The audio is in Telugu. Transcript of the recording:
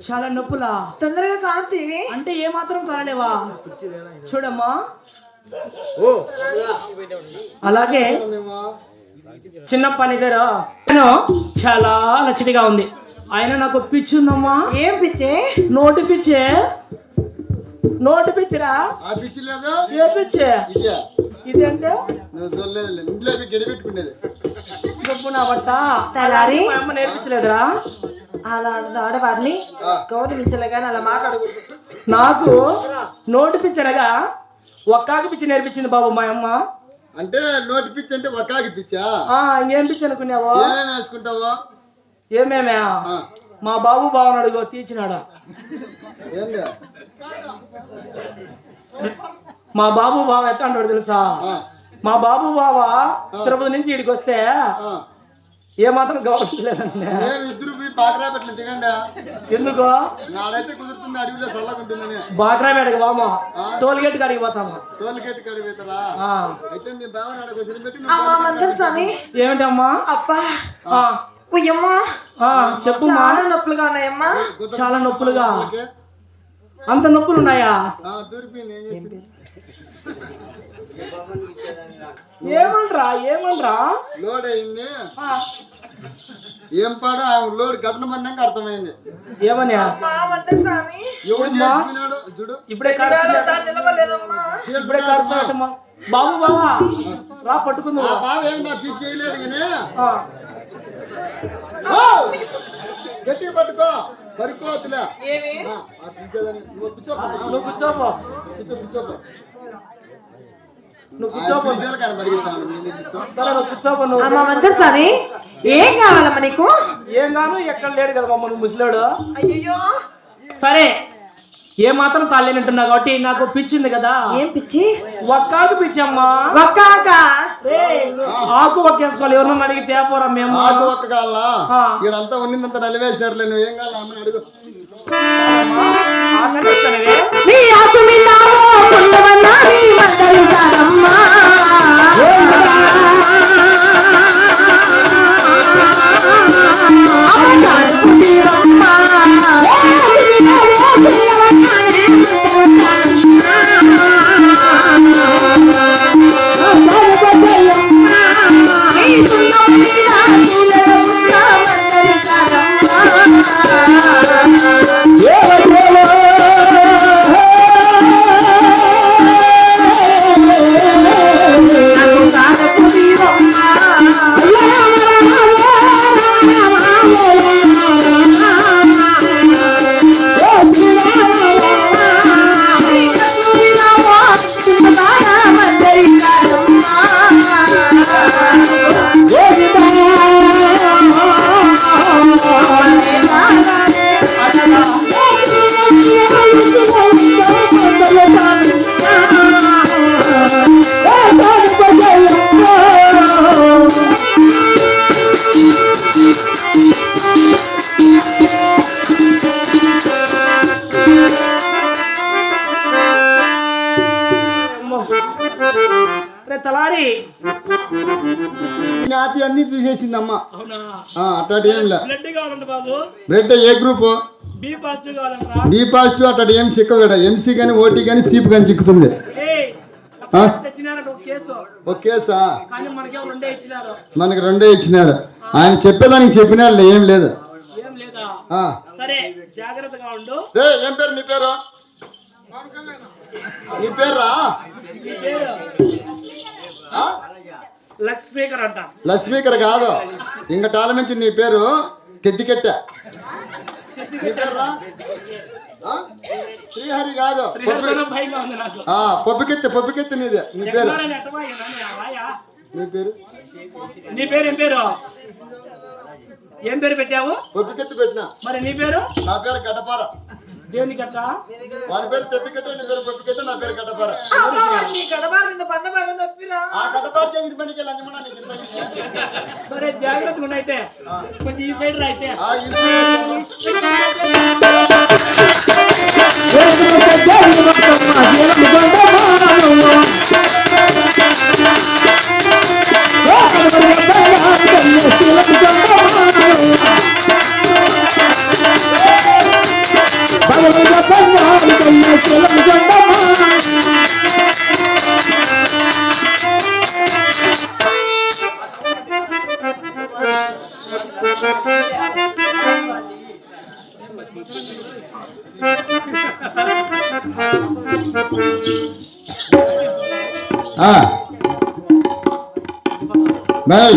చాలా నొప్పులా? తొందరగా కాల్చేవి అంటే ఏ మాత్రం కాలేవా? చూడమ్మా. అలాగే చిన్న పని పేరు చాలా లచ్చిగా ఉంది. ఆయన నాకు పిచ్చి ఉందమ్మా. ఏం పిచ్చే? నోటి పిచ్చే. నోటి పిచ్చిరా? ఏ పిచ్చే ఇది? అంటే గొప్ప నా బట్ట తలారి అమ్మ నేర్పించలేదురా? అలా ఆడవారిని గౌరవించలేగాని అలా మాట్లాడకూడదు. నాకు నోటి పిచ్చనగా ఒక్కాకి పిచ్చి నేర్పించింది బాబు మా అమ్మ. అంటే నోటి పిచ్చి అంటే ఒక్కాకి పిచ్చా? ఇంకేం పిచ్చి అనుకున్నావా? ఏమేమి వేసుకుంటావా? ఏమేమే? మా బాబు బావని అడుగు తీర్చినాడా? మా బాబు బావ ఎట్లా అంటాడు తెలుసా? మా బాబు బావ తిరుపతి నుంచి ఇక్కడికి వస్తే ఏమాత్రం గౌరవించలేదండి. ఎందుకో? నాడైతే కుదురుతుంది, అడవిలో చల్లకుంటుందని. బాక్రాపేటకి బామ టోల్ గేట్ కాడికి పోతాము. టోల్ గేట్ కాడికి పోతారా? అయితే మీ బావని పెట్టి ఏమిటమ్మా? అబ్బా చెప్పు. చాలా నొప్పులుగా ఉన్నాయమ్మా. చాలా నొప్పులుగా? అంత నొప్పులు ఉన్నాయా? ఏమనరా? ఏమనరా? లోడ్ అయింది. ఏం పాడ లోడ్ కట్టనమన్నాక అర్థమైంది. ఏమని? చూడు ఇప్పుడే ఇప్పుడే కడుతున్నట్టమ్మా. బాబు బావా రా పట్టుకుందా? బాబు ఏమి నా పిచ్చి చేయలేడు కానీ గట్టిగా పట్టుకో, పరుకోవద్దులే. నువ్వు కూర్చోపో. నువ్వు కూర్చోపో. సరే ఏం కావాలమ్మా నీకు? ఏం గాను ఎక్కడ లేడు కదా మమ్మ నువ్వు ముసలాడు. అయ్యో సరే ఏ మాత్రం తాలేనంటున్నా కాబట్టి నాకు పిచ్చింది కదా. ఏం పిచ్చి? ఒక్కాకు పిచ్చమ్మా. ఒక్కాక ఆకు ఒక్కేసుకోవాలి. ఎవరన్నా అడిగితే పోరా మేము ఆకు ఒక్క కావాలా? ఇదంతా ఉన్నిందంతా నలివేసినారులే. నువ్వు ఏం కావాలా అమ్మని అడుగు. తలారి నాతి అన్ని చూసేసింది అమ్మ. అట్లాంటి ఏం లే. బ్లడ్ కావాలంట బాబు. బ్లడ్ ఏ గ్రూప్? బి పాజిటివ్ కావాలంటరా బి పాజిటివ్ అట్లా ఏం చిక్కవేడ ఎంసీ కానీ ఓటీ కానీ సీప్ కానీ చిక్కుతుంది. ఏయ్ తెచ్చినారట ఒక కేసు ఒక కేసా కానీ మనకేమో రెండే ఇచ్చినారు. మనకి రెండే ఇచ్చినారు. ఆయన చెప్పేదానికి చెప్పినా ఏం లేదు. ఏం లేదా ఆ. సరే జాగ్రత్తగా ఉండు. ఏం పేరు నీ పేరు? నీ పేర్రా? నీ పేరు లక్ష్మీకర్ అంట. లక్ష్మీకర్ కాదు, ఇంక టాలమించి నీ పేరు తెద్దికెట్ట. నీ పేర్రా? శ్రీహరి కాదు, భయంగా ఉంది నాకు. పప్పుకెత్తి నీదే. నీ పేరు? నీ పేరు? నీ పేరు ఏం పేరు? ఏం పేరు పెట్టావు? పప్పుకెత్తి పెట్టినా. మరి నీ పేరు? నా పేరు గడ్డపార. దేవుని కట్ట. వారి పేరు తెద్దికెట్ట, నీ పేరు పప్పుకెత్తి, నా పేరు గడ్డపార. ఆ గడ్డపార చేసి పనికి లంచమన్నా నీకు ఇంత ఇచ్చా. సరే జాగ్రత్తగా ఉండైతే కొంచెం ఈ సైడ్ రా అయితే. బాయ్.